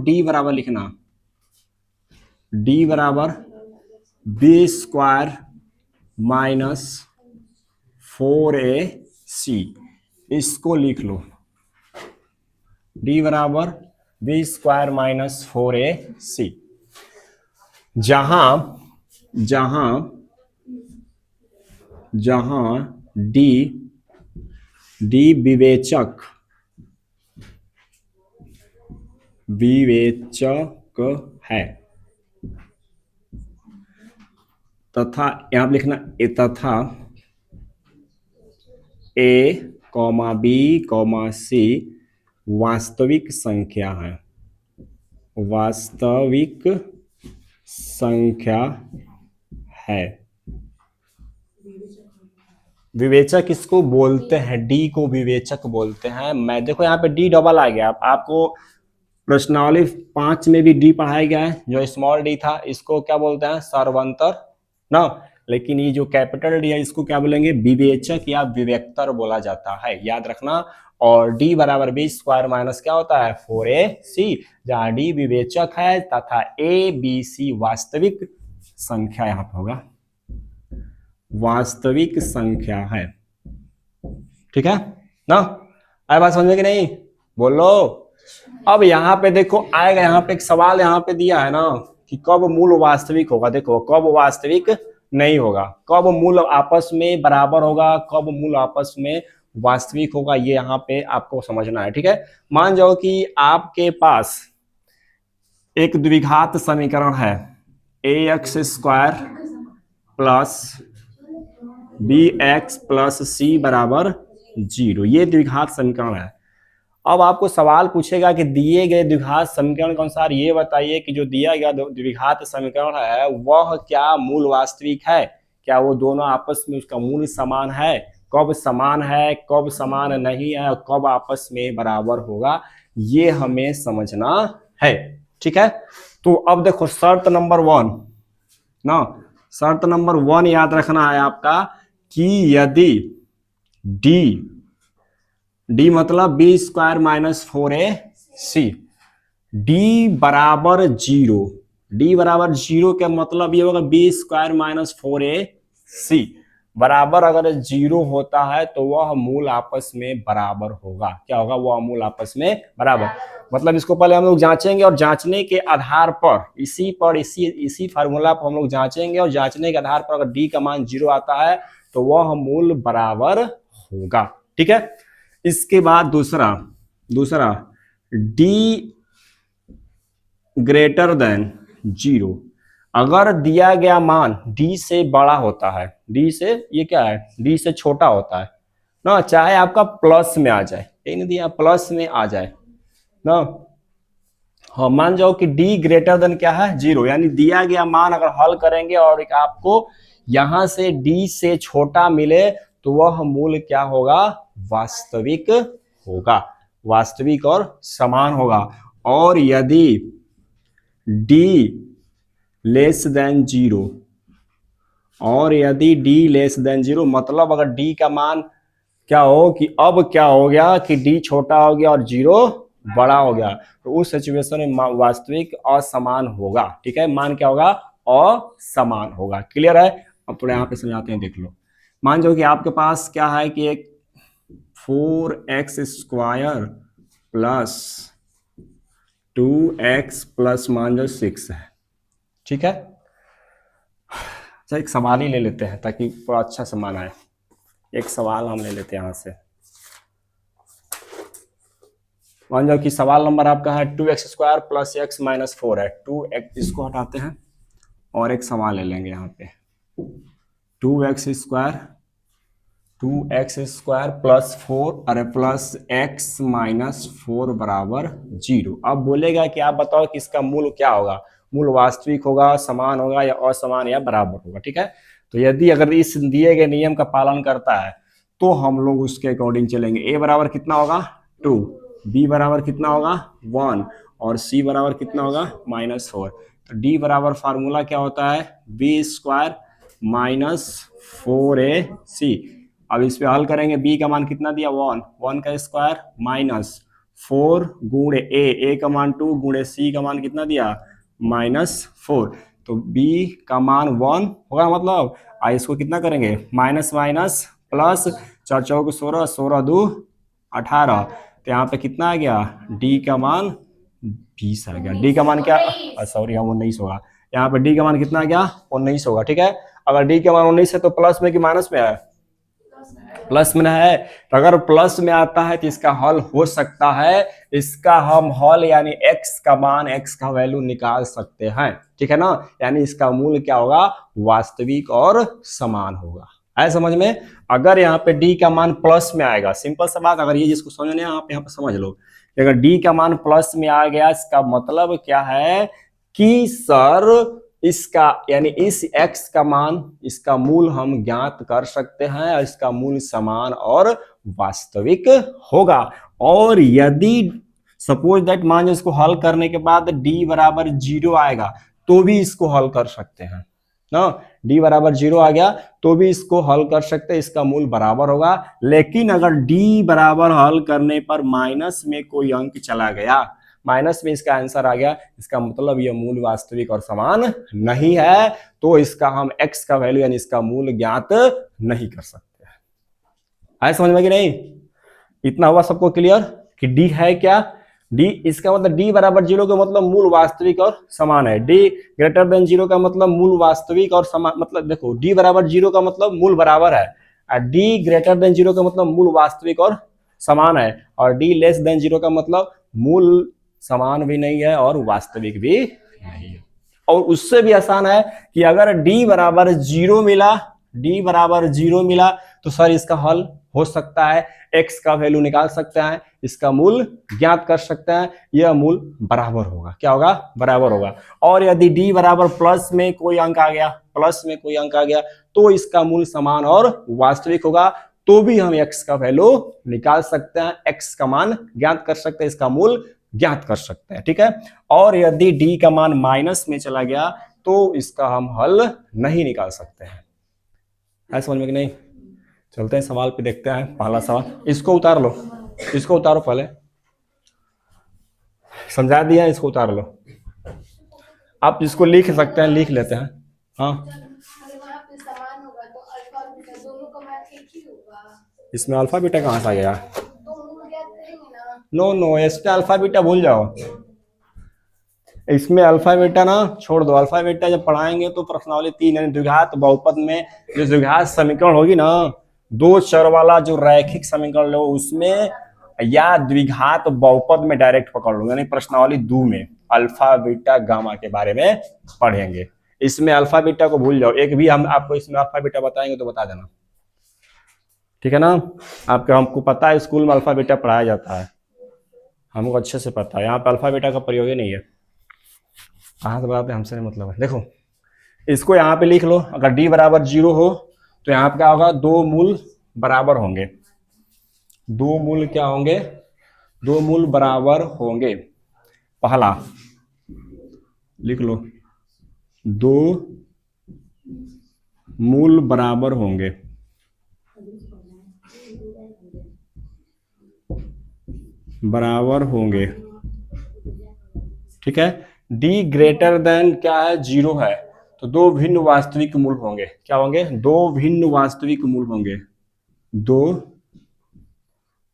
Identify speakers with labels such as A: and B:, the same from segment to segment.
A: D बराबर लिखना, D बराबर बी स्क्वायर माइनस 4ac, इसको लिख लो, डी बराबर बी स्क्वायर माइनस 4ac। जहां जहां जहां डी विवेचक है तथा यहां पर लिखना तथा ए कॉमा बी कॉमा सी वास्तविक संख्या है, वास्तविक संख्या है। विवेचक इसको बोलते हैं, डी को विवेचक बोलते हैं। मैं देखो यहाँ पे डी डबल आ गया, आपको प्रश्नावली 5 में भी डी पढ़ाया गया है, जो स्मॉल डी था इसको क्या बोलते हैं, सर्वंतर ना, लेकिन ये जो कैपिटल डी है इसको क्या बोलेंगे, विवेचक या विवेक्तर बोला जाता है, याद रखना। और डी बराबर बी स्क्वायर माइनस क्या होता है 4ac, जहां डी विवेचक है तथा ए बी सी वास्तविक संख्या यहाँ पे होगा, वास्तविक संख्या है, ठीक है ना। आए बात समझ में कि नहीं, बोलो। अब यहाँ पे देखो आएगा, यहाँ पे एक सवाल यहाँ पे दिया है ना कि कब मूल वास्तविक होगा। देखो कब वास्तविक नहीं होगा, कब मूल आपस में बराबर होगा, कब मूल आपस में वास्तविक होगा, ये यहाँ पे आपको समझना है, ठीक है। मान जाओ कि आपके पास एक द्विघात समीकरण है, ax square plus bx plus c बराबर 0, ये द्विघात समीकरण है। अब आपको सवाल पूछेगा कि दिए गए द्विघात समीकरण के अनुसार ये बताइए कि जो दिया गया द्विघात समीकरण है वह क्या मूल वास्तविक है, क्या वो दोनों आपस में उसका मूल समान है, कब समान है, कब समान नहीं है, कब आपस में बराबर होगा, ये हमें समझना है, ठीक है। तो अब देखो शर्त नंबर 1 ना, शर्त नंबर 1 याद रखना है आपका कि यदि डी मतलब B square minus 4ac, D बराबर 0, डी बराबर 0 का मतलब ये होगा बी स्क्वायर माइनस 4ac बराबर अगर 0 होता है तो वह मूल आपस में बराबर होगा। क्या होगा, वह मूल आपस में बराबर, मतलब इसको पहले हम लोग जांचेंगे और जांचने के आधार पर इसी फार्मूला पर हम लोग जांचेंगे और जांचने के आधार पर अगर डी का मान 0 आता है तो वह मूल बराबर होगा, ठीक है। इसके बाद दूसरा डी ग्रेटर देन 0, अगर दिया गया मान डी से बड़ा होता है, डी से ये क्या है, डी से छोटा होता है ना, चाहे आपका प्लस में आ जाए, ये नहीं दिया प्लस में आ जाए ना, हाँ मान जाओ कि डी ग्रेटर देन क्या है 0, यानी दिया गया मान अगर हल करेंगे और आपको यहां से डी से छोटा मिले तो वह मूल क्या होगा, वास्तविक होगा, वास्तविक और समान होगा। और यदि डी लेस देन 0, और यदि डी लेस देन 0 मतलब अगर डी का मान क्या हो कि अब क्या हो गया कि डी छोटा हो गया और 0 बड़ा हो गया, तो उस सिचुएशन में वास्तविक असमान होगा, ठीक है, मान क्या होगा, असमान होगा। क्लियर है। अब थोड़ा यहाँ पे समझाते हैं, देख लो। मान जाओ कि आपके पास क्या है कि एक 4x square plus 2x plus मान लो 6 है, ठीक है। अच्छा एक सवाल ही ले लेते हैं ताकि थोड़ा अच्छा से मान आए, एक सवाल हम ले लेते हैं यहाँ से। मान जाओ कि सवाल नंबर आपका है 2x square plus x minus 4 है, 2x इसको हटाते हैं और एक सवाल ले लेंगे यहाँ पे 2x स्क्वायर प्लस 4 अरे प्लस x माइनस 4 बराबर 0। अब बोलेगा कि आप बताओ कि इसका मूल क्या होगा, मूल वास्तविक होगा, समान होगा या असमान या बराबर होगा, ठीक है। तो यदि अगर इस दिए गए नियम का पालन करता है तो हम लोग उसके अकॉर्डिंग चलेंगे। a बराबर कितना होगा 2, b बराबर कितना होगा 1 और c बराबर कितना होगा -4। तो d बराबर फार्मूला क्या होता है b स्क्वायर माइनस 4ac। अब इस पे हल करेंगे, b का मान कितना दिया 1 का स्क्वायर माइनस 4 गुणे ए का मान 2 गुणे सी का मान कितना दिया -4, तो बी का मान 1 होगा, मतलब इसको कितना करेंगे माइनस माइनस प्लस, 4 चौक 16, 16 2 18, तो यहाँ पे कितना आ गया डी का मान 20 आ गया। डी का मान क्या, सॉरी यहाँ 19 होगा, यहाँ पे डी का मान कितना आ गया 19 होगा। ठीक है, अगर डी का मान 19 है तो प्लस में कि माइनस में है, प्लस में है, तो अगर प्लस में आता है तो इसका हल हो सकता है, इसका हम हल यानी x का मान, x का वैल्यू निकाल सकते हैं। ठीक है ना, यानी इसका मूल क्या होगा वास्तविक और समान होगा। है समझ में? अगर यहाँ पे d का मान प्लस में आएगा, सिंपल सा बात, अगर ये जिसको समझ नहीं आप यहाँ पे समझ लो, अगर d का मान प्लस में आ गया इसका मतलब क्या है कि सर इसका यानी इस x का मान, इसका मूल हम ज्ञात कर सकते हैं, इसका मूल समान और वास्तविक होगा। और यदि सपोज दैट मान इसको हल करने के बाद d बराबर 0 आएगा तो भी इसको हल कर सकते हैं ना, d बराबर 0 आ गया तो भी इसको हल कर सकते हैं, इसका मूल बराबर होगा। लेकिन अगर d बराबर हल करने पर माइनस में कोई अंक चला गया, माइनस में इसका आंसर आ गया, इसका मतलब यह मूल वास्तविक और समान नहीं है, तो इसका हम x का वैल्यू यानी इसका मूल ज्ञात नहीं कर सकते। है समझ में कि नहीं? इतना हुआ सबको क्लियर कि d है क्या, d इसका मतलब d बराबर 0 का मतलब मूल वास्तविक और समान है, d ग्रेटर देन 0 का मतलब मूल वास्तविक और समान, मतलब देखो d बराबर 0 का मतलब मूल बराबर है, और d ग्रेटर देन 0 का मतलब मूल वास्तविक और समान है, और d लेस देन 0 का मतलब मूल समान भी नहीं है और वास्तविक भी नहीं है। और उससे भी आसान है कि अगर d बराबर 0 मिला, d बराबर 0 मिला तो सर इसका हल हो सकता है, x का वैल्यू निकाल सकते हैं, इसका मूल ज्ञात कर सकते हैं, यह मूल बराबर होगा, क्या होगा बराबर होगा। और यदि d बराबर प्लस में कोई अंक आ गया, प्लस में कोई अंक आ गया तो इसका मूल समान और वास्तविक होगा, तो भी हम x का वैल्यू निकाल सकते हैं, x का मान ज्ञात कर सकते हैं, इसका मूल ज्ञात कर सकते हैं। ठीक है, और यदि d का मान माइनस में चला गया तो इसका हम हल नहीं निकाल सकते हैं। है समझ में कि नहीं? चलते हैं सवाल पे, देखते हैं पहला सवाल, इसको उतार लो, इसको उतारो, पहले समझा दिया, इसको उतार लो, आप इसको लिख सकते हैं, लिख लेते हैं। हाँ इसमें अल्फा बीटा कहाँ से आ गया? नो नो, इसमें अल्फा बीटा भूल जाओ, इसमें अल्फा बीटा ना छोड़ दो। अल्फा बीटा जब पढ़ाएंगे तो प्रश्नावली 3 यानी द्विघात बहुपद में जो द्विघात समीकरण होगी ना, 2 चर वाला जो रैखिक समीकरण लो उसमें, या द्विघात बहुपद में डायरेक्ट पकड़ लो, यानी प्रश्नावली 2 में अल्फा बीटा गामा के बारे में पढ़ेंगे। इसमें अल्फा बीटा को भूल जाओ, एक भी हम आपको इसमें अल्फा बीटा बताएंगे तो बता देना, ठीक है ना? आपका हमको पता है स्कूल में अल्फा बीटा पढ़ाया जाता है, हमको अच्छे से पता है, यहाँ पे अल्फा बीटा का प्रयोग ही नहीं है। कहाँ से बताते हैं, हमसे नहीं मतलब है। देखो इसको यहाँ पे लिख लो, अगर d बराबर 0 हो तो यहाँ पे क्या होगा, 2 मूल बराबर होंगे, 2 मूल क्या होंगे, 2 मूल बराबर होंगे। पहला लिख लो, 2 मूल बराबर होंगे, बराबर होंगे। ठीक है, d ग्रेटर देन क्या है 0 है, तो 2 भिन्न वास्तविक मूल होंगे, क्या होंगे 2 भिन्न वास्तविक मूल होंगे, 2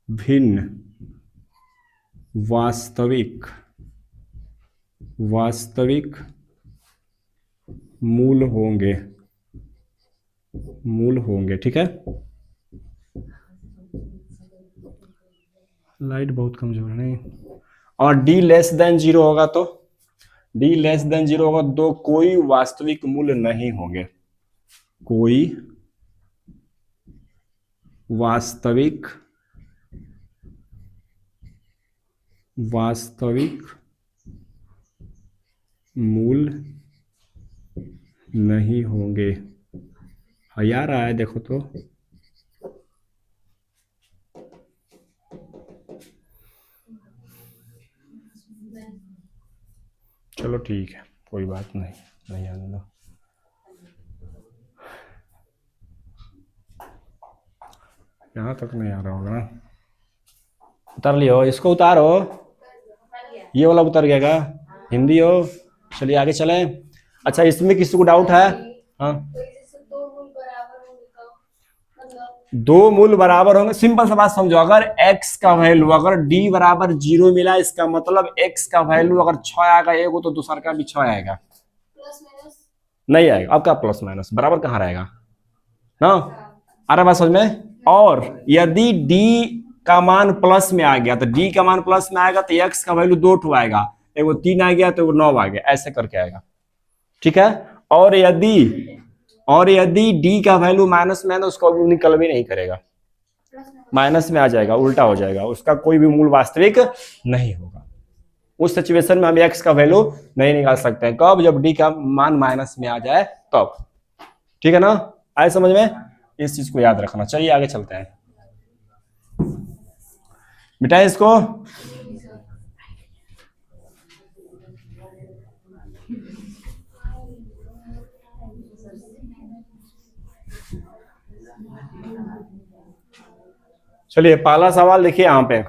A: भिन्न वास्तविक मूल होंगे, मूल होंगे। ठीक है, लाइट बहुत कमजोर है नहीं, और d लेस देन 0 होगा तो d लेस देन 0 होगा तो कोई वास्तविक मूल्य नहीं होंगे, कोई वास्तविक मूल नहीं होंगे। आ रहा है देखो तो, चलो ठीक है कोई बात नहीं, नहीं आने दो। यहाँ तक नहीं आ रहा होगा ना, उतार लियो, इसको उतारो। ये वाला उतर गया क्या? हिंदी हो। चलिए आगे चलें। अच्छा, इसमें किसी को डाउट है? हाँ, दो मूल बराबर होंगे, सिंपल सा बात समझो। अगर x का वैल्यू अगर d बराबर 0 मिला, इसका मतलब x का वैल्यू अगर 6 आएगा एक तो दूसरा का भी 6 आएगा। नहीं आएगा। अब क्या प्लस माइनस बराबर कहाँ रहेगा ना? आ रहा बात समझ में? और यदि d का मान प्लस में आ गया तो d का मान प्लस में आएगा तो x का वैल्यू 2 ठो आएगा, एगो 3 आ गया तो एगो 9 आ गया, ऐसे करके आएगा। ठीक है। और यदि d का वैल्यू माइनस में है तो उसको निकल भी नहीं करेगा, माइनस में आ जाएगा, उल्टा हो जाएगा, उसका कोई भी मूल वास्तविक नहीं होगा। उस सिचुएशन में हम x का वैल्यू नहीं निकाल सकते हैं। कब? जब d का मान माइनस में आ जाए तब। ठीक है ना? आए समझ में? इस चीज को याद रखना। चलिए आगे चलते हैं। मिटाए इसको। चलिए पहला सवाल देखिए यहाँ पे।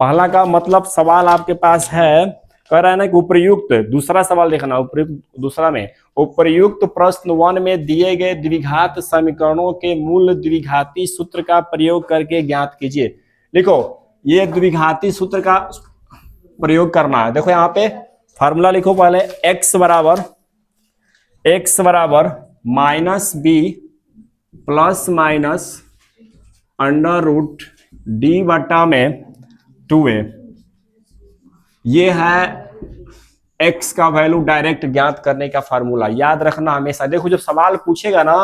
A: पहला का मतलब सवाल आपके पास है, कह रहा है ना कि उपर्युक्त, दूसरा सवाल देखना, उपर्युक्त दूसरा में, उपर्युक्त प्रश्न 1 में दिए गए द्विघात समीकरणों के मूल द्विघाती सूत्र का प्रयोग करके ज्ञात कीजिए। लिखो, ये द्विघाती सूत्र का प्रयोग करना है। देखो यहाँ पे फार्मूला लिखो पहले, x बराबर minus B plus minus under root D बटा में 2a। ये है x का वैल्यू डायरेक्ट ज्ञात करने का फार्मूला। याद रखना हमेशा। देखो जब सवाल पूछेगा ना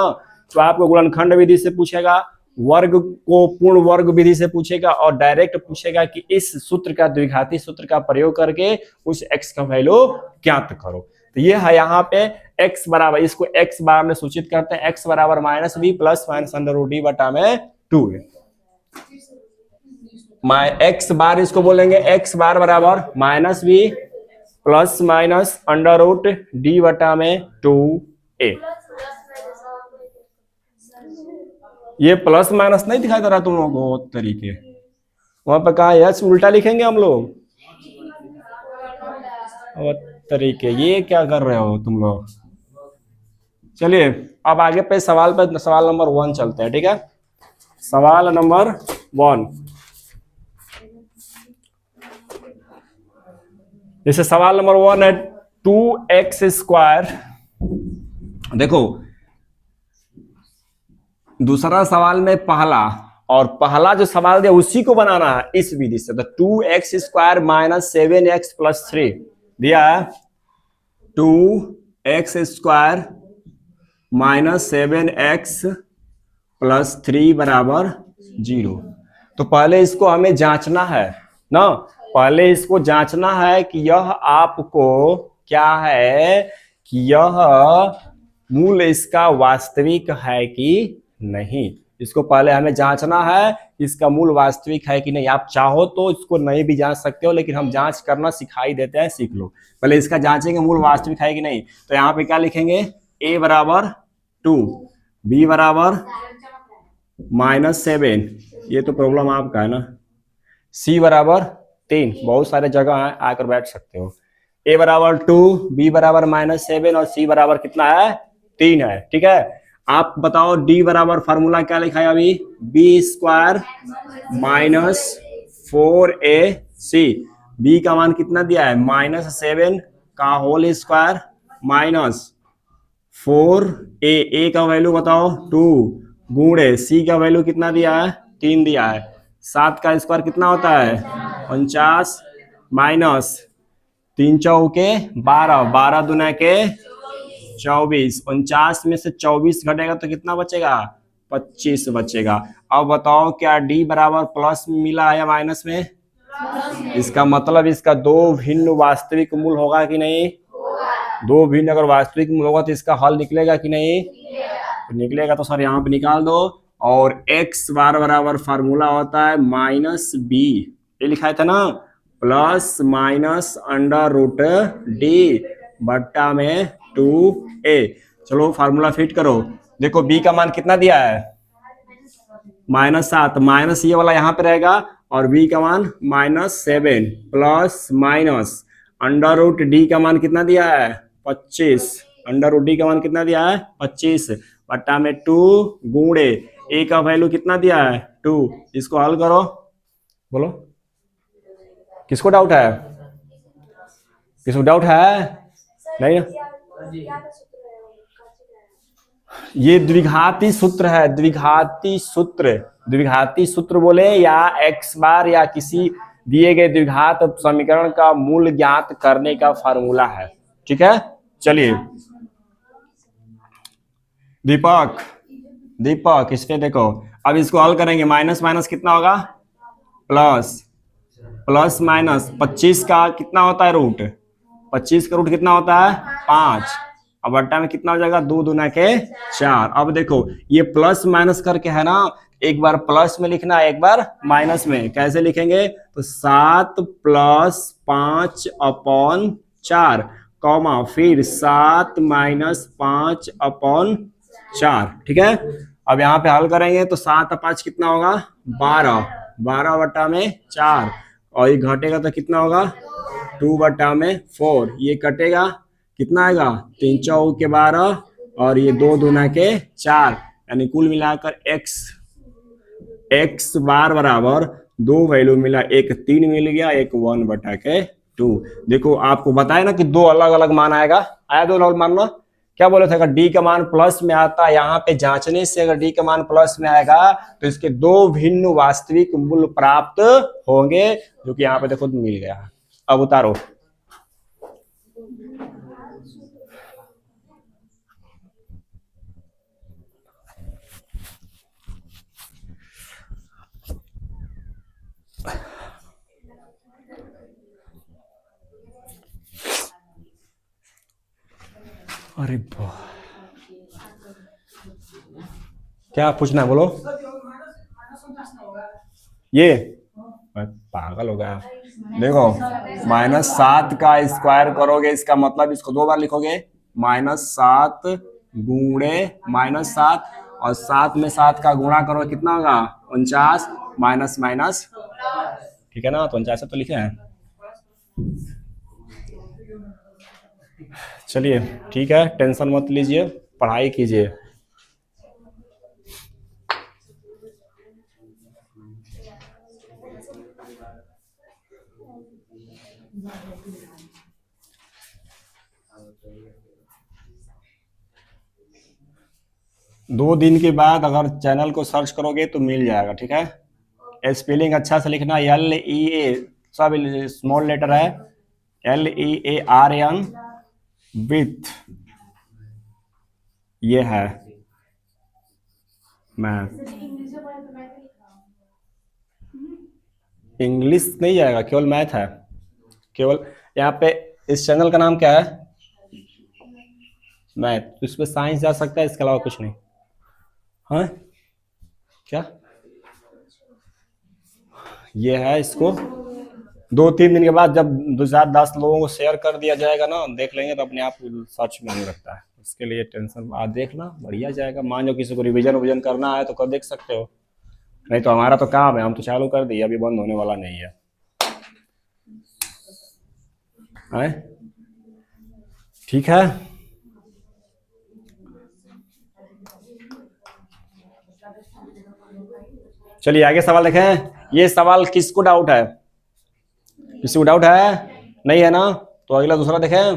A: तो आपको गुणनखंड विधि से पूछेगा, वर्ग को पूर्ण वर्ग विधि से पूछेगा, और डायरेक्ट पूछेगा कि इस सूत्र का द्विघाती सूत्र का प्रयोग करके उस x का वैल्यू ज्ञात करो। तो ये है यहाँ पे x बराबर, इसको x बार में सूचित करते हैं, x बराबर minus B plus minus under root D बटा में 2a। x बार इसको बोलेंगे, x बार बराबर minus B plus minus under root D बटा में 2a। ये प्लस माइनस नहीं दिखाई दे रहा तुम लोगों को तरीके? वहां पर कहा एच उल्टा लिखेंगे हम लोग तरीके। ये क्या कर रहे हो तुम लोग? चलिए अब आगे पे सवाल नंबर 1 चलते हैं। ठीक है, सवाल नंबर 1। जैसे सवाल नंबर 1 है 2x²। देखो दूसरा सवाल में पहला, और पहला जो सवाल दिया उसी को बनाना है इस विधि से। तो 2x² माइनस 7x प्लस 3 दिया है। 2x² माइनस 7x प्लस 3 बराबर 0। तो पहले इसको हमें जांचना है ना, पहले इसको जांचना है कि यह आपको क्या है, कि यह मूल इसका वास्तविक है कि नहीं। इसको पहले हमें जांचना है इसका मूल वास्तविक है कि नहीं। आप चाहो तो इसको नहीं भी जांच सकते हो, लेकिन हम जांच करना सिखाई देते हैं, सीख लो। पहले इसका जांचेंगे मूल वास्तविक है कि नहीं। तो यहाँ पे क्या लिखेंगे, a बराबर 2, b बराबर माइनस 7, ये तो प्रॉब्लम आपका है ना, c बराबर 3, बहुत सारे जगह है आकर बैठ सकते हो। a बराबर 2, b बराबर माइनस 7 और c बराबर कितना है, 3 है। ठीक है, आप बताओ d बराबर फार्मूला क्या लिखा है अभी, b² माइनस 4ac। b का मान कितना दिया है, माइनस 7 का whole square minus 4a। a का वैल्यू बताओ 2 गुणे c का वैल्यू कितना दिया है, 3 दिया है। 7 का स्क्वायर कितना होता है, 49 माइनस 3 चौके 12, 12 दुना के 24, 49 में से 24 घटेगा तो कितना बचेगा, 25 बचेगा। अब बताओ क्या d बराबर प्लस में मिला है या माइनस में? इसका मतलब इसका दो भिन्न वास्तविक मूल होगा कि नहीं? दो भिन्न अगर वास्तविक मूल होगा तो इसका हल निकलेगा कि नहीं? तो निकलेगा। तो सर यहाँ पे निकाल दो। और x बार बराबर फार्मूला होता है माइनस बी, ये लिखा था ना, plus minus under root D बट्टा में 2a। चलो फार्मूला फिट करो। देखो b का मान कितना दिया है, -7, माइनस ये वाला यहाँ पे रहेगा और b का मान -7 plus minus under root D का मान कितना दिया है 25, अंडर रूट डी का मान कितना दिया है 25 बट्टा में 2 गुणे a का वैल्यू कितना दिया है 2। इसको हल करो, बोलो किसको डाउट है, किसको डाउट है नहीं ना? ये द्विघाती सूत्र है, द्विघाती सूत्र, द्विघाती सूत्र बोले या x बार या किसी दिए गए द्विघात समीकरण का मूल ज्ञात करने का फार्मूला है। ठीक है, चलिए दीपक, दीपक इस पे देखो, अब इसको हल करेंगे। माइनस माइनस कितना होगा प्लस, प्लस माइनस 25 का कितना होता है रूट, 25 का रूट कितना होता है 5, अब बट्टा में कितना हो जाएगा 2 दूना के 4। अब देखो ये प्लस माइनस करके है ना, एक बार प्लस में लिखना है एक बार माइनस में, कैसे लिखेंगे तो 7 प्लस 5 अपॉन 4 कॉमा फिर 7 माइनस 5 अपॉन 4। ठीक है, अब यहाँ पे हल करेंगे तो 7 और 5 कितना होगा 12, 12 बट्टा में 4 और ये घटेगा तो कितना होगा 2 बट्टा में 4, ये कटेगा कितना आएगा 3 चौक के 12 और ये 2 दूना के 4, यानी कुल मिलाकर x बार बराबर 2 वैल्यू मिला, एक 3 मिल गया, एक 1 बटा के 2। देखो आपको बताया ना कि 2 अलग अलग मान आएगा, आया 2 अलग मान ना, क्या बोले थे अगर d का मान प्लस में आता है, यहाँ पे जांचने से अगर d का मान प्लस में आएगा तो इसके 2 भिन्न वास्तविक मूल्य प्राप्त होंगे, जो कि यहाँ पे देखो मिल गया। अब उतारो, अरे क्या पूछना है बोलो, ये पागल हो गया। देखो -7 का स्क्वायर करोगे, इसका मतलब इसको 2 बार लिखोगे, -7 गुणे -7 और 7 में 7 का गुणा करो कितना होगा 49 माइनस माइनस, ठीक है ना, तो 49 तो लिखे हैं। चलिए ठीक है, टेंशन मत लीजिए, पढ़ाई कीजिए। दो दिन के बाद अगर चैनल को सर्च करोगे तो मिल जाएगा। ठीक है, स्पेलिंग अच्छा से लिखना, LEA सब स्मॉल लेटर है, LEARN विथ, ये है मैथ। इंग्लिश नहीं जाएगा, केवल मैथ है, केवल यहाँ पे इस चैनल का नाम क्या है मैथ, तो इस पर साइंस जा सकता है, इसके अलावा कुछ नहीं। हाँ क्या ये है, इसको 2-3 दिन के बाद जब 2-10 लोगों को शेयर कर दिया जाएगा ना, देख लेंगे तो अपने आप सर्च में आने लगता है, उसके लिए टेंशन आज देखना बढ़िया जाएगा। मान लो किसी को रिवीजन करना है तो कर देख सकते हो, नहीं तो हमारा तो काम है, हम तो चालू कर दिए, अभी बंद होने वाला नहीं है। ठीक है, चलिए आगे सवाल देखें। ये सवाल किसको डाउट है, किसी को डाउट है नहीं है ना, तो अगला दूसरा देखें।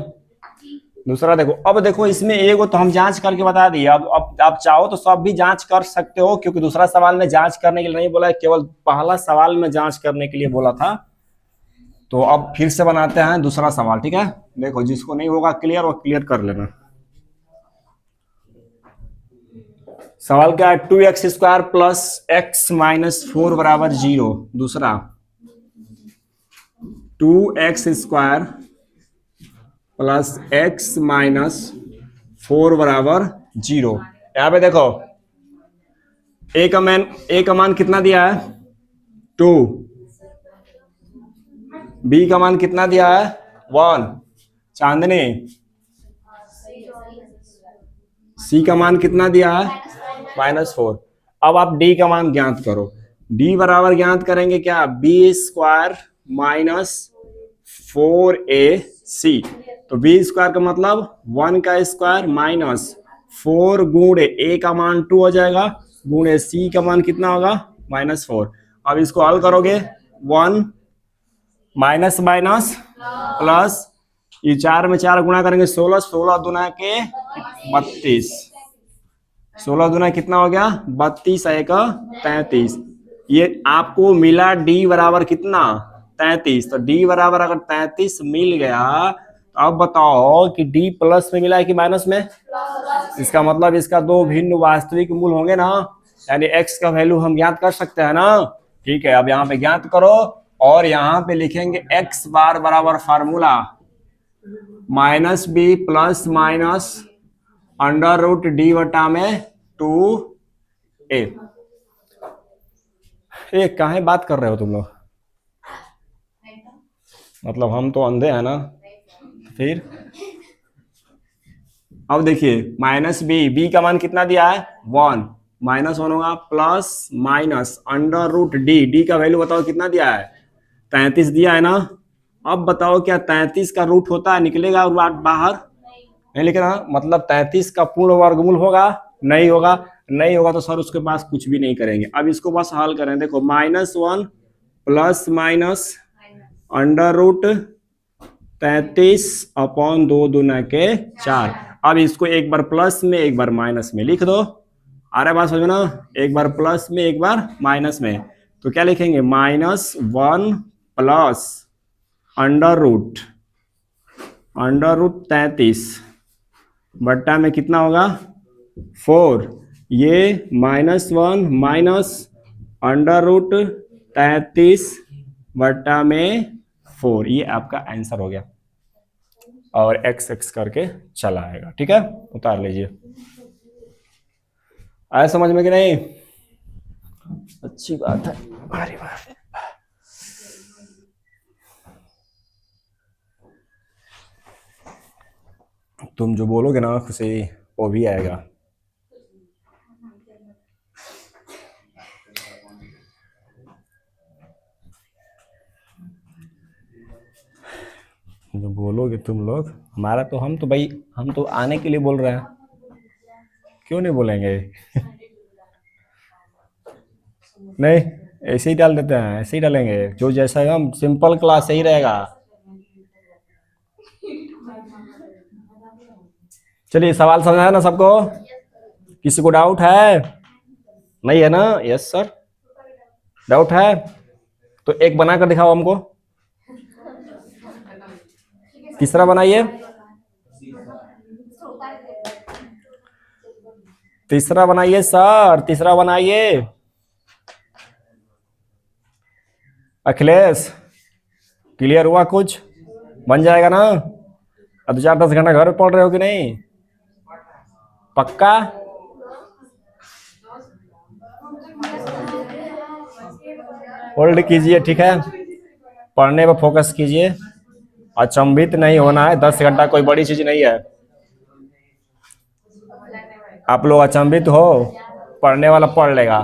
A: दूसरा देखो, अब देखो इसमें एगो तो हम जांच करके बता दिए, अब आप चाहो तो सब भी जांच कर सकते हो, क्योंकि दूसरा सवाल में जांच करने के लिए नहीं बोला है, केवल पहला सवाल में जांच करने के लिए बोला था। तो अब फिर से बनाते हैं दूसरा सवाल। ठीक है, देखो जिसको नहीं होगा क्लियर वो क्लियर कर लेना। सवाल क्या है, 2x² प्लस x माइनस 4 बराबर 0। दूसरा 2x² प्लस x माइनस 4 बराबर 0। यहाँ पे देखो a का मान कितना दिया है 2, b का मान कितना दिया है 1, चांदनी c का मान कितना दिया है -4। अब आप d का मान ज्ञात करो। डी बराबर ज्ञात करेंगे क्या, बी स्क्वायर माइनस 4ac। तो बी स्क्वायर का मतलब 1 का स्क्वायर माइनस 4 गुणे ए का मान 2 हो जाएगा, गुणे सी का मान कितना होगा, -4। अब इसको हल करोगे, 1 माइनस माइनस प्लस, ये 4 में 4 गुणा करेंगे 16, 16 दुना के 32, 16 दुना कितना हो गया 32, 1 33। ये आपको मिला डी बराबर कितना 33। तो डी बराबर अगर 33 मिल गया, तो अब बताओ कि डी प्लस में मिला है कि माइनस में। इसका मतलब इसका दो भिन्न वास्तविक मूल होंगे ना, यानी x का वैल्यू हम ज्ञात कर सकते हैं ना। ठीक है, अब यहाँ पे ज्ञात करो और यहाँ पे लिखेंगे x बार बराबर formula minus B plus minus under root D बटा में 2a। ये काहे बात कर रहे हो तुम लोग, मतलब हम तो अंधे हैं ना। फिर अब देखिए माइनस बी का मान कितना दिया है 1, -1 होगा plus minus under root D का वैल्यू बताओ कितना दिया है 33 दिया है ना। अब बताओ क्या 33 का रूट होता है, निकलेगा और बाहर नहीं लिखना, मतलब 33 का पूर्ण वर्गमूल होगा, नहीं होगा, नहीं होगा तो सर उसके पास कुछ भी नहीं करेंगे। अब इसको बस हल करें, देखो -1 plus minus under root 33 upon 2 दूना के 4। अब इसको एक बार प्लस में एक बार माइनस में लिख दो, आ रहा है बात समझ में ना, एक बार प्लस में एक बार माइनस में। तो क्या लिखेंगे -1 प्लस अंडर रूट 33 बट्टा में कितना होगा 4, ये -1 माइनस अंडर रूट 33 बट्टा में 4, ये आपका आंसर हो गया। और x करके चला आएगा, ठीक है, उतार लीजिए। आया समझ में कि नहीं, अच्छी बात है, अरे वाह। तुम जो बोलोगे ना खुशी, वो भी आएगा। जो बोलोगे तुम लोग, हमारा तो, हम तो भाई, हम तो आने के लिए बोल रहे हैं, क्यों नहीं बोलेंगे नहीं, ऐसे ही डाल देते हैं, ऐसे ही डालेंगे, जो जैसा है हम सिंपल क्लास सही रहेगा। चलिए सवाल समझ आया ना सबको, किसी को डाउट है, नहीं है ना, यस सर, डाउट है तो एक बनाकर दिखाओ हमको, तीसरा बनाइए, तीसरा बनाइए सर, तीसरा बनाइए। अखिलेश क्लियर हुआ, कुछ बन जाएगा ना। अब 4-10 घंटा घर पढ़ रहे हो कि नहीं, पक्का। होल्ड कीजिए, ठीक है, पढ़ने पर फोकस कीजिए, अचंभित नहीं होना है, 10 घंटा कोई बड़ी चीज नहीं है। आप लोग अचंभित हो, पढ़ने वाला पढ़ लेगा।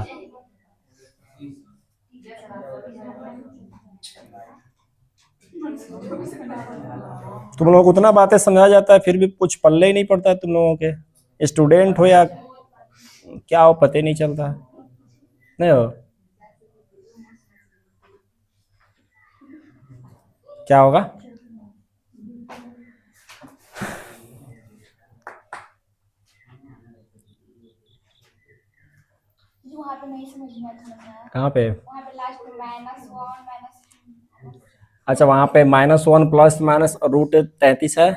A: तुम लोगों को उतना बातें समझा जाता है, फिर भी कुछ पल्ले ही नहीं पड़ता है तुम लोगों के, स्टूडेंट हो या क्या हो पता ही नहीं चलता, नहीं हो, क्या होगा। वहाँ पे नहीं समझ में आया, कहाँ पे, वहाँ पे लास्ट में -1 अच्छा वहाँ पे -1 प्लस माइनस रूट 33 है,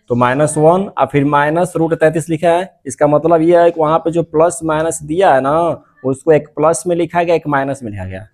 A: तो -1 और फिर माइनस रूट 33 लिखा है। इसका मतलब ये है कि वहाँ पे जो प्लस माइनस दिया है ना, उसको एक प्लस में लिखा गया, एक माइनस में लिखा गया।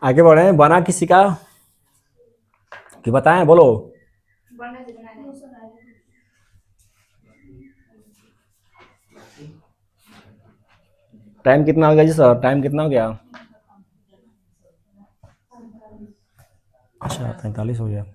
A: आगे बढ़े, बना किसी का कि बताएं, बोलो। टाइम कितना हो गया जी सर, टाइम कितना हो गया? अच्छा 45 हो गया।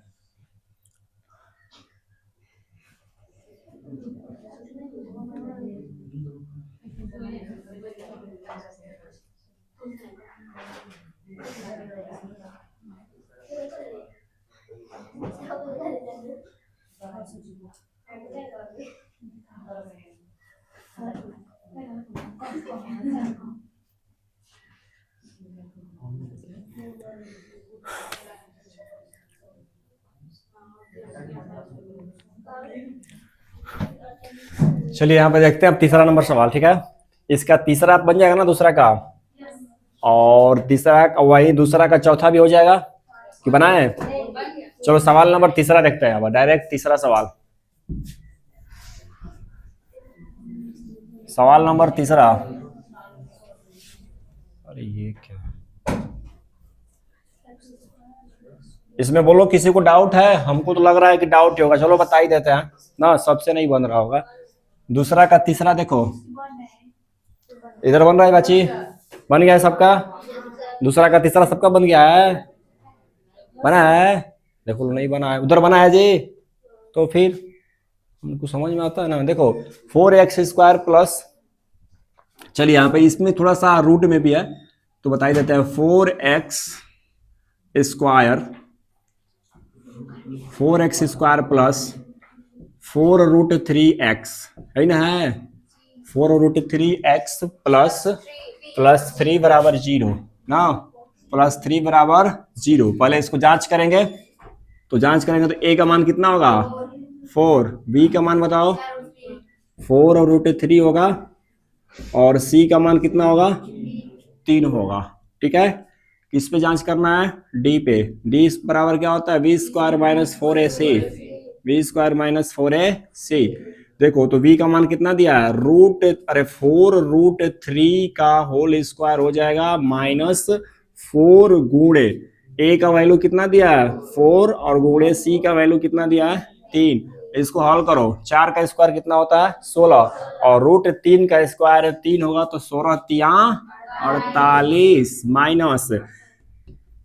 A: चलिए यहाँ पे देखते हैं अब तीसरा नंबर सवाल, ठीक है। इसका तीसरा बन जाएगा ना दूसरा का, और तीसरा वही दूसरा का चौथा भी हो जाएगा कि बनाए। चलो सवाल नंबर तीसरा देखते हैं, अब डायरेक्ट तीसरा सवाल। सवाल नंबर तीसरा, अरे ये क्या, इसमें बोलो किसी को डाउट है? हमको तो लग रहा है कि डाउट ही होगा, चलो बता ही देते हैं ना, सबसे नहीं बन रहा होगा। दूसरा का तीसरा देखो, इधर बन रहा है बाची, बन गया है सबका। दूसरा का तीसरा सबका बन गया है, बना है? देखो नहीं बना है, उधर बना है जी। तो फिर हमको समझ में आता है ना, देखो 4x² प्लस, चलिए यहाँ पे इसमें थोड़ा सा रूट में भी है तो बता ही देते हैं। 4x² प्लस 4√3x है ना, है 4√3x प्लस 3 बराबर 0 ना, प्लस 3 बराबर 0। पहले इसको जांच करेंगे, तो जांच करेंगे तो a का मान कितना होगा 4, b का मान बताओ 4√3 होगा, और c का मान कितना होगा 3 होगा, ठीक है। किस पे जांच करना है? d पे। d बराबर क्या होता है v² minus 4ac, v² minus 4ac। देखो तो v का मान कितना दिया है अरे 4√3 का होल स्क्वायर हो जाएगा माइनस 4 गुणे a का वैल्यू कितना दिया है 4, और गुणे c का वैल्यू कितना दिया है 3। इसको हल करो, 4 का स्क्वायर कितना होता है 16, और √3 का स्क्वायर 3 होगा, तो 16 तिया 48 माइनस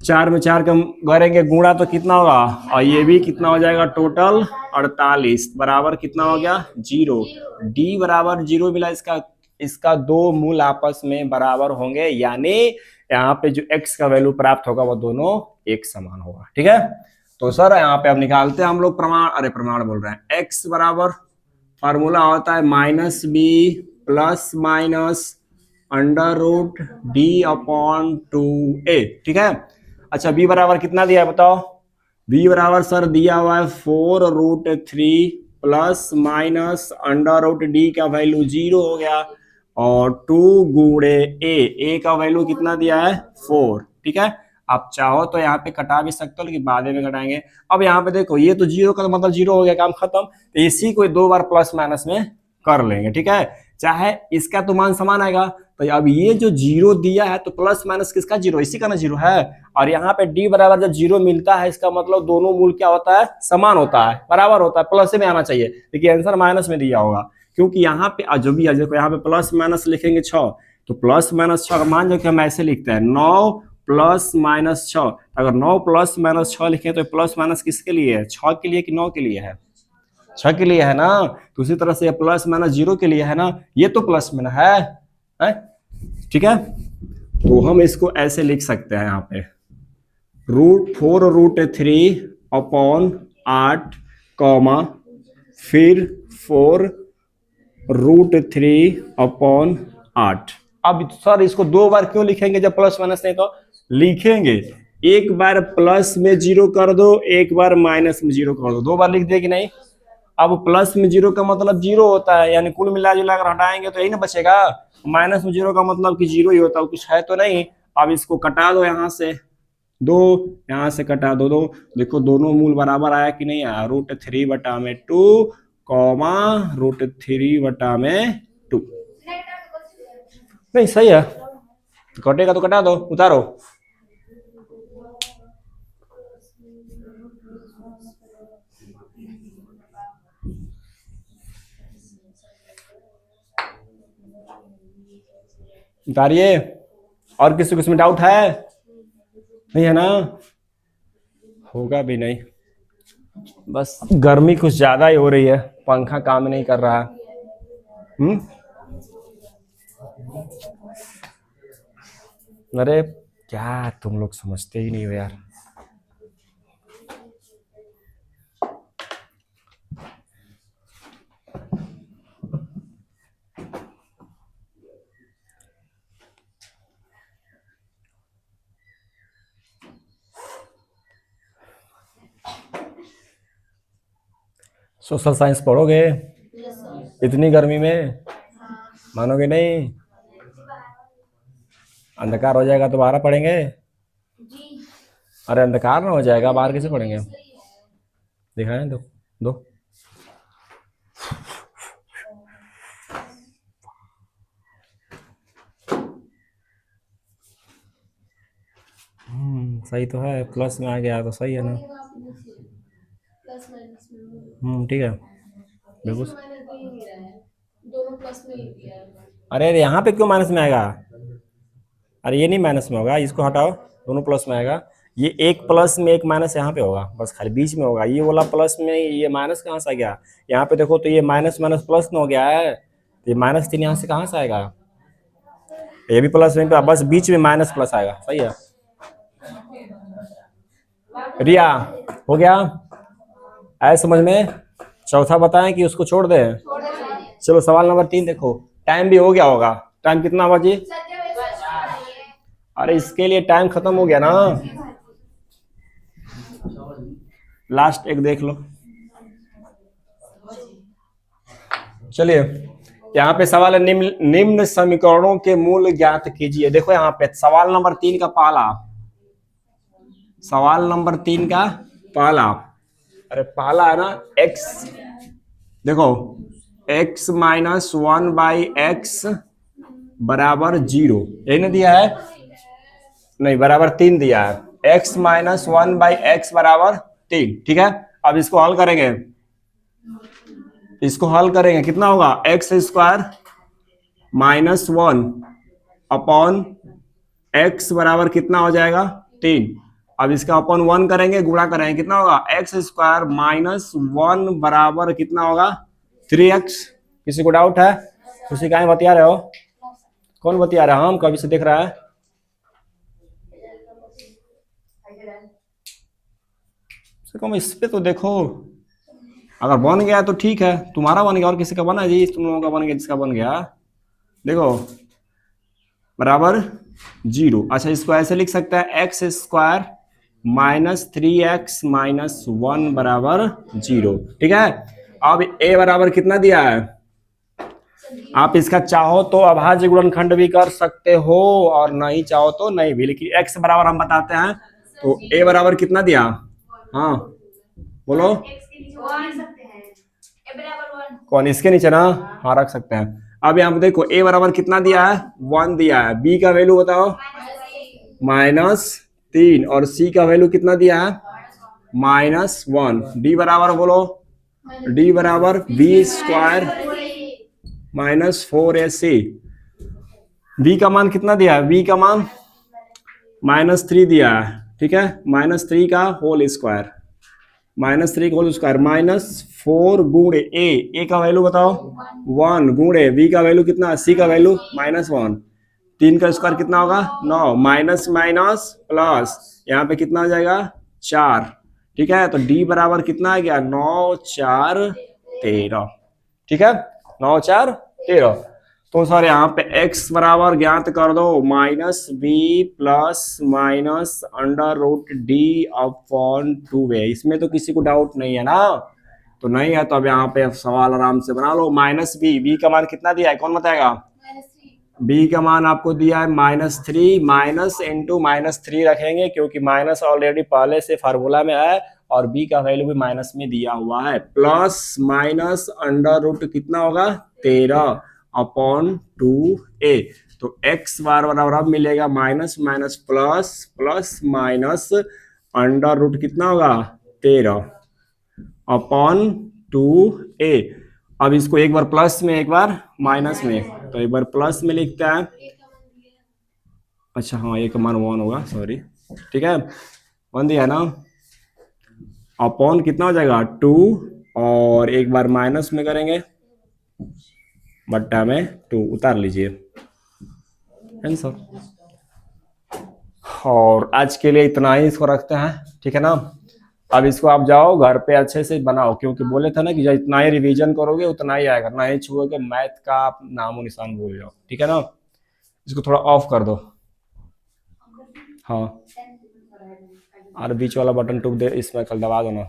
A: 4 में 4 का करेंगे गुणा तो कितना होगा, और ये भी कितना हो जाएगा टोटल 48 बराबर कितना हो गया 0। d बराबर 0 मिला, इसका दो मूल आपस में बराबर होंगे, यानी यहाँ पे जो x का वैल्यू प्राप्त होगा वो दोनों एक समान होगा, ठीक है। तो सर यहाँ पे अब निकालते हैं हम लोग प्रमाण बोल रहे हैं। x बराबर फार्मूला होता है -b प्लस माइनस √d/2a, ठीक है। अच्छा b बराबर कितना दिया है बताओ? b बराबर सर दिया हुआ है 4√3 प्लस माइनस √d का वैल्यू 0 हो गया, और 2 गुणे a का वैल्यू कितना दिया है 4, ठीक है। आप चाहो तो यहाँ पे कटा भी सकते हो, लेकिन बाद में कटाएंगे। अब यहाँ पे देखो ये तो 0 का मतलब 0 हो गया, काम खत्म। तो इसी को 2 बार प्लस माइनस में कर लेंगे, ठीक है। चाहे इसका तो मान समान आएगा, तो अब ये जो 0 दिया है तो प्लस माइनस किसका 0, इसी का ना 0 है। और यहाँ पे d बराबर जब 0 मिलता है, इसका मतलब दोनों मूल क्या होता है समान होता है, बराबर होता है, प्लस में आना चाहिए, लेकिन आंसर माइनस में दिया होगा, क्योंकि यहाँ पे जो भी है देखो यहाँ पे प्लस माइनस लिखेंगे 6, तो प्लस माइनस 6 मान जो कि हम ऐसे लिखते हैं 9 प्लस माइनस 6। अगर 9 प्लस माइनस 6 लिखे तो प्लस माइनस किसके लिए है, 6 के लिए कि 9 के लिए है? 6 के लिए है ना। तो उसी तरह से प्लस माइनस 0 के लिए है ना, ये तो प्लस में है, ठीक है। तो हम इसको ऐसे लिख सकते हैं यहाँ पे 4√3/8 कॉमा फिर 4√3/8। अब सर इसको 2 बार क्यों लिखेंगे जब प्लस माइनस नहीं? तो लिखेंगे एक बार प्लस में 0 कर दो, एक बार माइनस में 0 कर दो, 2 बार लिख दिया कि नहीं? अब प्लस में जीरो का मतलब जीरो होता है, यानी कुल मिला जुला कर हटाएंगे तो यही ना बचेगा। माइनस में जीरो का मतलब कि जीरो ही होता है, कुछ है तो नहीं। अब इसको कटा दो यहाँ से, दो यहाँ से कटा दो, दो देखो दोनों मूल बराबर आया कि नहीं आया, √3/2 कॉमा √3/2। नहीं सही है, कटेगा तो कटा दो, उतारो। उतारिए। और किसी किसी में डाउट है? नहीं है ना? होगा भी नहीं, बस गर्मी कुछ ज्यादा ही हो रही है, पंखा काम नहीं कर रहा है। अरे क्या तुम लोग समझते ही नहीं हो यार। सोशल साइंस पढ़ोगे इतनी गर्मी में? मानोगे नहीं? अंधकार हो जाएगा तो बाहर पढ़ेंगे? अरे अंधकार ना हो जाएगा, बाहर कैसे पढ़ेंगे? दिखाएं दो, दो। सही तो है, प्लस में आ गया तो सही है ना। ठीक है बिल्कुल। अरे यहाँ पे क्यों माइनस में आएगा? अरे ये नहीं माइनस में होगा, इसको हटाओ, दोनों प्लस में आएगा। ये एक प्लस में एक माइनस यहाँ पे होगा, बस खाली बीच में होगा। ये वाला प्लस में ये माइनस कहाँ से आ गया? यहाँ पे देखो तो ये माइनस माइनस प्लस में हो गया है, तो ये -3 यहाँ से कहाँ से आएगा? ये भी प्लस में, बस बीच में माइनस प्लस आएगा। सही है रिया, हो गया? आए समझ में? चौथा बताएं कि उसको छोड़ दें? चलो सवाल नंबर 3 देखो। टाइम भी हो गया होगा, टाइम कितना हुआ जी? अरे इसके लिए टाइम खत्म हो गया ना। लास्ट एक देख लो। चलिए यहाँ पे सवाल है, निम्न समीकरणों के मूल ज्ञात कीजिए। देखो यहाँ पे सवाल नंबर 3 का पहला, सवाल नंबर 3 का पहला, अरे पहला है ना, x, देखो x - 1/x बराबर 0, यही ना दिया है? नहीं, बराबर 3 दिया है। x - 1/x बराबर 3, ठीक है। अब इसको हल करेंगे, इसको हल करेंगे, कितना होगा? x² -1 अपॉन x बराबर कितना हो जाएगा? 3। अब इसका अपन 1 करेंगे, गुणा करेंगे, कितना होगा? x² -1 बराबर कितना होगा? 3x। किसी को डाउट है? किसी का बतिया रहे हो? कौन बतिया रहा है? हम कभी से देख रहा है। कम इस पे तो देखो, अगर बन गया तो ठीक है, तुम्हारा बन गया, और किसी का बना जी? तुम लोगों का बन गया, जिसका बन गया देखो बराबर 0। अच्छा इसको ऐसे लिख सकता है, x² -3x - 1 बराबर 0, ठीक है। अब a बराबर कितना दिया है? आप इसका चाहो तो अभाज्य गुणनखंड भी कर सकते हो, और नहीं चाहो तो नहीं भी, लेकिन x बराबर हम बताते हैं। तो a बराबर कितना दिया? हाँ बोलो। कौन? इसके नीचे ना? हाँ रख सकते हैं। अब यहाँ पे देखो a बराबर कितना दिया है? 1 दिया है। b का वैल्यू बताओ? -3। और c का वैल्यू कितना दिया है? -1। d बराबर बोलो? d बराबर b² -4ac। b का मान कितना दिया है? b का मान -3 दिया है, ठीक है। -3 का होल स्क्वायर, -3 का होल स्क्वायर, -4 गुणे a का वैल्यू बताओ? 1 गुणे b का वैल्यू कितना? c का वैल्यू -1। 3 का स्क्वायर कितना होगा? 9। माइनस माइनस प्लस, यहाँ पे कितना आ जाएगा? 4, ठीक है। तो d बराबर कितना आ गया? 9 4 13, ठीक है। 9 4 13। तो सर यहाँ पे x बराबर ज्ञात कर दो, -b प्लस √d/2a। इसमें तो किसी को डाउट नहीं है ना? तो नहीं है, तो अब यहाँ पे सवाल आराम से बना लो। माइनस बी, बी का मान कितना दिया है, कौन बताएगा? बी का मान आपको दिया है -3, माइनस इंटू -3 रखेंगे क्योंकि माइनस ऑलरेडी पहले से फार्मूला में है, और बी का वैल्यू भी माइनस में दिया हुआ है। प्लस माइनस अंडर रूट कितना होगा, 13/2a। तो x बार बराबर अब मिलेगा minus minus plus, plus minus under root कितना होगा, 13/2a। अब इसको एक बार प्लस में एक बार माइनस में, तो एक बार प्लस में लिखते हैं। अच्छा हाँ, एक मान 1 होगा, सॉरी, ठीक है, 1 दिया ना। अपॉन कितना हो जाएगा 2, और एक बार माइनस में करेंगे, बट्टा में 2 उतार लीजिए, आंसर। और आज के लिए इतना ही, इसको रखते हैं, ठीक है ना। अब इसको आप जाओ घर पे अच्छे से बनाओ, क्योंकि बोले थे ना कि जितना ही रिवीजन करोगे उतना ही आएगा, ना ही छुओगे मैथ का आप नामो निशान भूल जाओ, ठीक है ना। इसको थोड़ा ऑफ कर दो, हाँ, और बीच वाला बटन टूक दे इसमें कल दबा दो ना।